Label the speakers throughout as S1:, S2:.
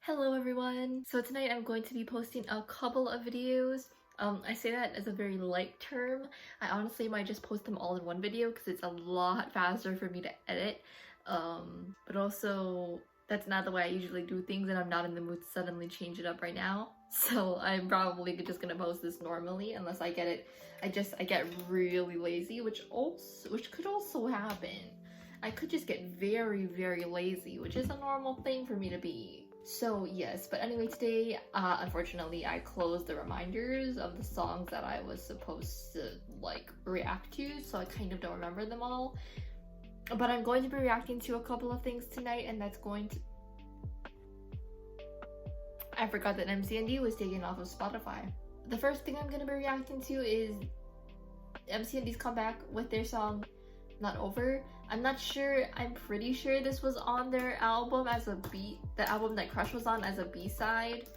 S1: Hello everyone! So tonight I'm going to be posting a couple of videos. I say that as a very light term. I honestly might just post them all in one video because it's a lot faster for me to edit. But also, that's not the way I usually do things and I'm not in the mood to suddenly change it up right now. So I'm probably just gonna post this normally unless I get it. I get really lazy, which could also happen. I could just get very, very lazy, which is a normal thing for me to be. So yes, but anyway, today, unfortunately, I closed the reminders of the songs that I was supposed to, like, react to, so I kind of don't remember them all. But I'm going to be reacting to a couple of things tonight, and that's going to... I forgot that Mcnd was taken off of Spotify. The first thing I'm going to be reacting to is Mcnd's comeback with their song Not Over. I'm not sure, I'm pretty sure this was on their album as a the album that Crush was on as a B-side,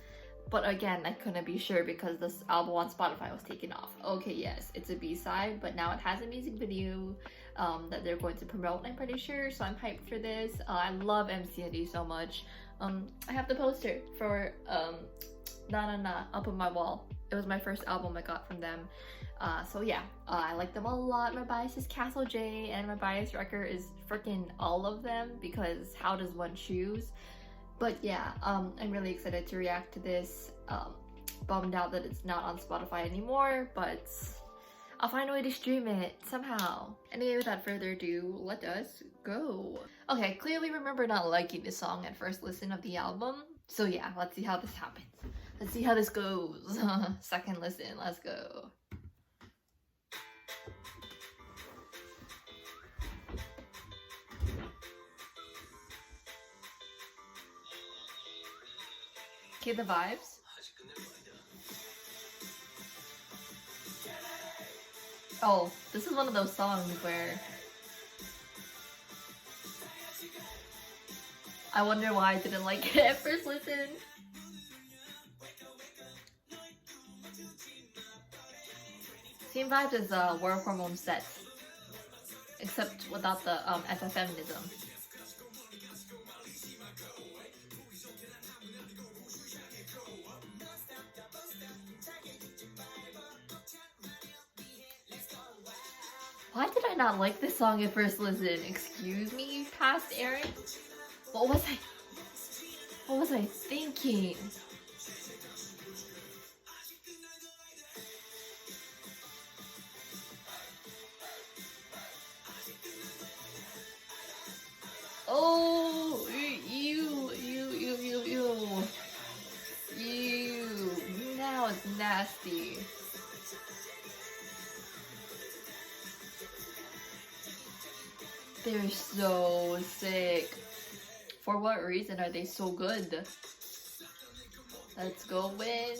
S1: but again, I couldn't be sure because this album on Spotify was taken off. Okay, yes, it's a B-side, but now it has a music video that they're going to promote, I'm pretty sure, so I'm hyped for this. I love Mcnd so much. I have the poster for Na Na Na up on my wall. It was my first album I got from them. So yeah, I like them a lot. My bias is Castle J, and my bias record is freaking all of them because how does one choose? But yeah, I'm really excited to react to this. Bummed out that it's not on Spotify anymore, but I'll find a way to stream it somehow. Anyway, without further ado, let us go. Okay, clearly remember not liking this song at first listen of the album. So yeah, let's see how this happens. Let's see how this goes. Second listen, let's go. Okay, the vibes. Oh, this is one of those songs where I wonder why I didn't like it at first listen. Same vibes as World Hormone Set, except without the anti-feminism. Why did I not like this song at first listen? Excuse me, past Aaron? What was I thinking? Oh, ew. Now it's nasty. They're so sick. For what reason are they so good? Let's go win.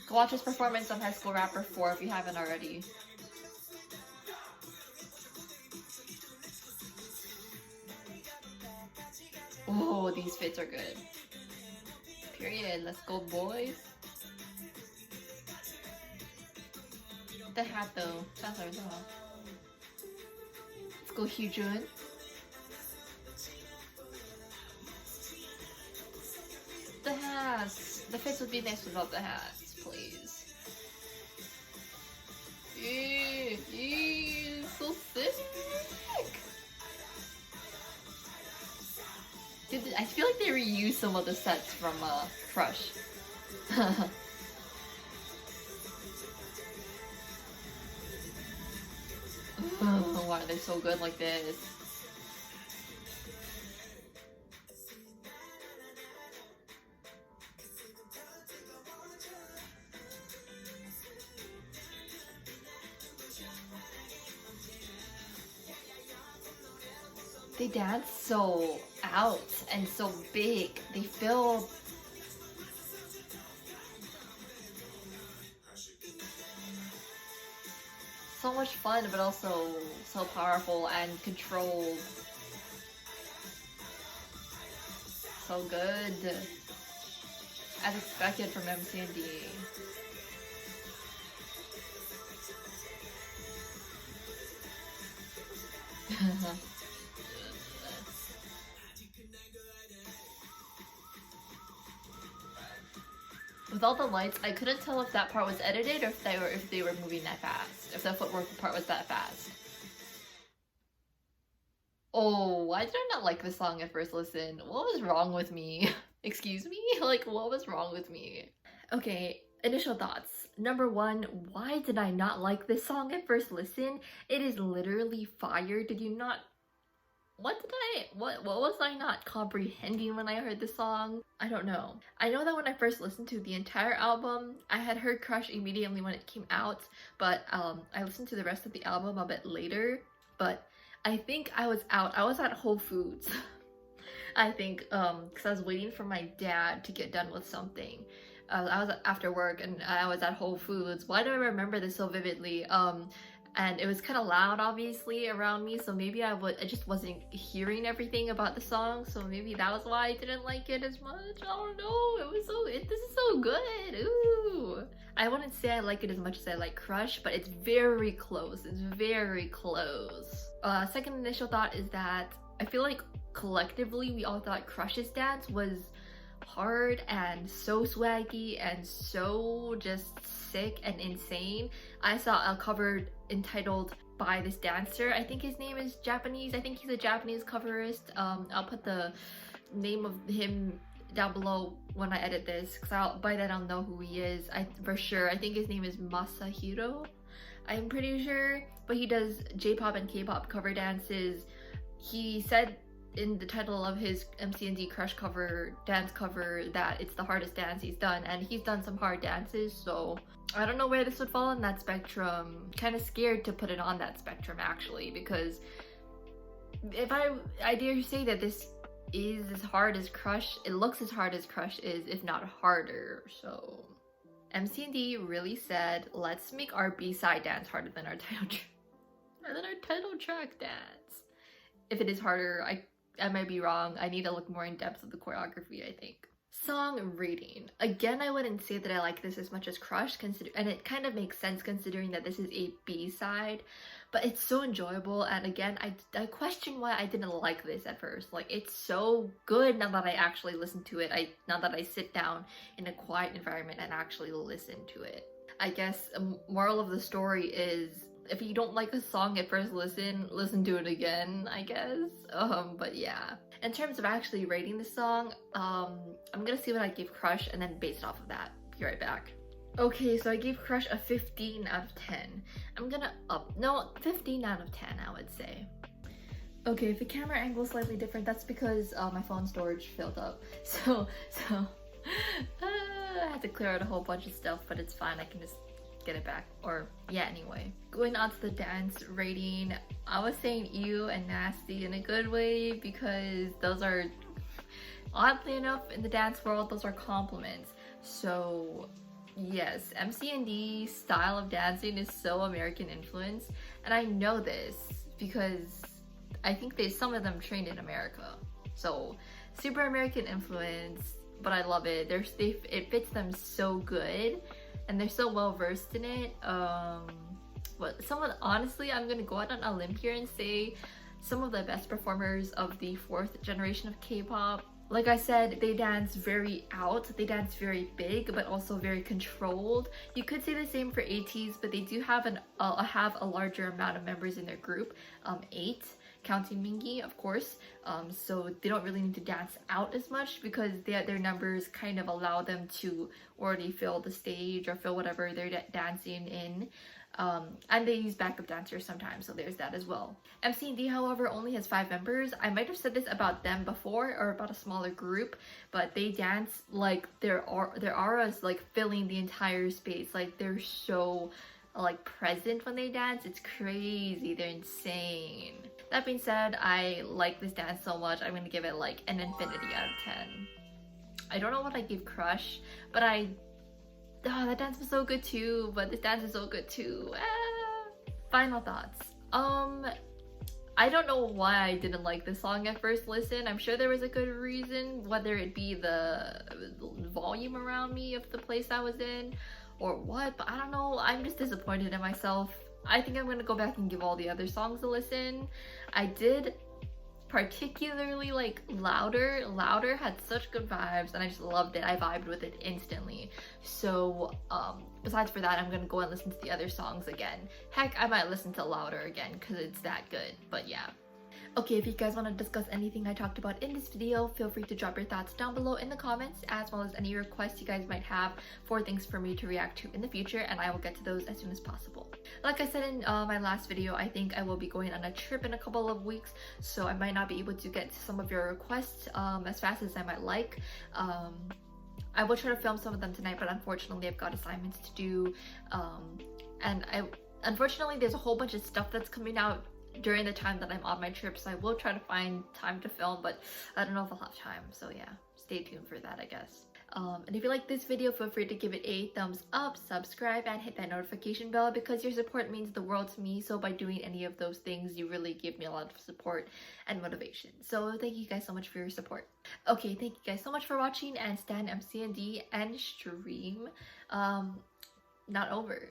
S1: Go watch his performance on High School Rapper 4 if you haven't already. Oh, these fits are good. Period. Let's go, boys. The hat though. Let's go, Jihoon. The hats. The fits would be nice without the hats, please. Ew, so sick. Dude, I feel like they reused some of the sets from Crush. Why are they so good like this? They dance so out and so big. They feel so much fun, but also so powerful and controlled. So good. As expected from Mcnd. With all the lights, I couldn't tell if that part was edited or if they were moving that fast. If the footwork part was that fast. Oh, why did I not like this song at first listen? What was wrong with me? Excuse me? Like, what was wrong with me? Okay, initial thoughts. Number one, why did I not like this song at first listen? It is literally fire. Did you not... What was I not comprehending when I heard the song? I don't know. I know that when I first listened to the entire album, I had heard Crush immediately when it came out, but I listened to the rest of the album a bit later, but I think I was out. I was at Whole Foods. I think, because I was waiting for my dad to get done with something. I was after work and I was at Whole Foods. Why do I remember this so vividly? And it was kind of loud, obviously, around me, so maybe I just wasn't hearing everything about the song, so maybe that was why I didn't like it as much. I don't know. This is so good. Ooh. I wouldn't say I like it as much as I like Crush, but it's very close. It's very close. Second initial thought is that I feel like collectively we all thought Crush's dance was hard and so swaggy and so just sick and insane. I saw a cover entitled by this dancer. I think his name is Japanese. I think he's a Japanese coverist. I'll put the name of him down below when I edit this, because by then I'll know who he is. For sure. I think his name is Masahiro. I'm pretty sure. But he does J-pop and K-pop cover dances. He said in the title of his Mcnd Crush dance cover that it's the hardest dance he's done, and he's done some hard dances, so I don't know where this would fall in that spectrum. Kind of scared to put it on that spectrum actually, because if I dare say that this is as hard as Crush, it looks as hard as Crush is, if not harder. So Mcnd really said, let's make our B-side dance harder than our title track dance. If it is harder, I might be wrong. I need to look more in depth of the choreography, I think. Song rating. Again, I wouldn't say that I like this as much as Crush, and it kind of makes sense considering that this is a B-side, but it's so enjoyable. And again, I question why I didn't like this at first. Like, it's so good now that I actually listen to it. Now that I sit down in a quiet environment and actually listen to it. I guess a moral of the story is, if you don't like a song at first listen to it again, I guess. But yeah. In terms of actually rating the song, I'm gonna see what I gave Crush and then based off of that, be right back. Okay, so I gave Crush a 15 out of 10. I'm gonna 15 out of 10, I would say. Okay, if the camera angle is slightly different, that's because my phone storage filled up. So I had to clear out a whole bunch of stuff, but it's fine. I can just get it back. Or yeah, anyway, going on to the dance rating, I was saying ew and nasty in a good way, because those are, oddly enough, in the dance world, those are compliments. So yes, Mcnd's style of dancing is so American influence, and I know this because I think some of them trained in America, so super American influence, but I love it. It fits them so good, and they're so well versed in it. But honestly, I'm gonna go out on a limb here and say some of the best performers of the 4th generation of K-pop. Like I said, they dance very out, they dance very big, but also very controlled. You could say the same for ATEEZ, but they do have a larger amount of members in their group, 8, counting Mingi, of course. So they don't really need to dance out as much, because their numbers kind of allow them to already fill the stage or fill whatever they're dancing in. And they use backup dancers sometimes, so there's that as well. Mcnd, however, only has 5 members. I might have said this about them before, or about a smaller group, but they dance like their aura is like filling the entire space. Like, they're so like present when they dance. It's crazy. They're insane. That being said, I like this dance so much, I'm gonna give it like an infinity out of 10. I don't know what I gave Crush, but that dance was so good too, but this dance is so good too. Final thoughts. I don't know why I didn't like this song at first listen. I'm sure there was a good reason, whether it be the volume around me of the place I was in or what, but I don't know. I'm just disappointed in myself. I think I'm gonna go back and give all the other songs a listen. I did particularly like louder had such good vibes, and I just loved it. I vibed with it instantly. So besides for that, I'm gonna go and listen to the other songs again. Heck, I might listen to louder again because it's that good. But yeah. Okay, if you guys want to discuss anything I talked about in this video, feel free to drop your thoughts down below in the comments, as well as any requests you guys might have for things for me to react to in the future, and I will get to those as soon as possible. Like I said in my last video, I think I will be going on a trip in a couple of weeks, so I might not be able to get to some of your requests as fast as I might like. I will try to film some of them tonight, but unfortunately I've got assignments to do, and unfortunately there's a whole bunch of stuff that's coming out during the time that I'm on my trip, so I will try to find time to film, but I don't know if I'll have time, so yeah, stay tuned for that, I guess. And if you like this video, feel free to give it a thumbs up, subscribe, and hit that notification bell, because your support means the world to me. So by doing any of those things, you really give me a lot of support and motivation. So thank you guys so much for your support. Okay, thank you guys so much for watching, and stan MCND and stream not over.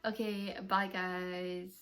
S1: Okay, bye guys.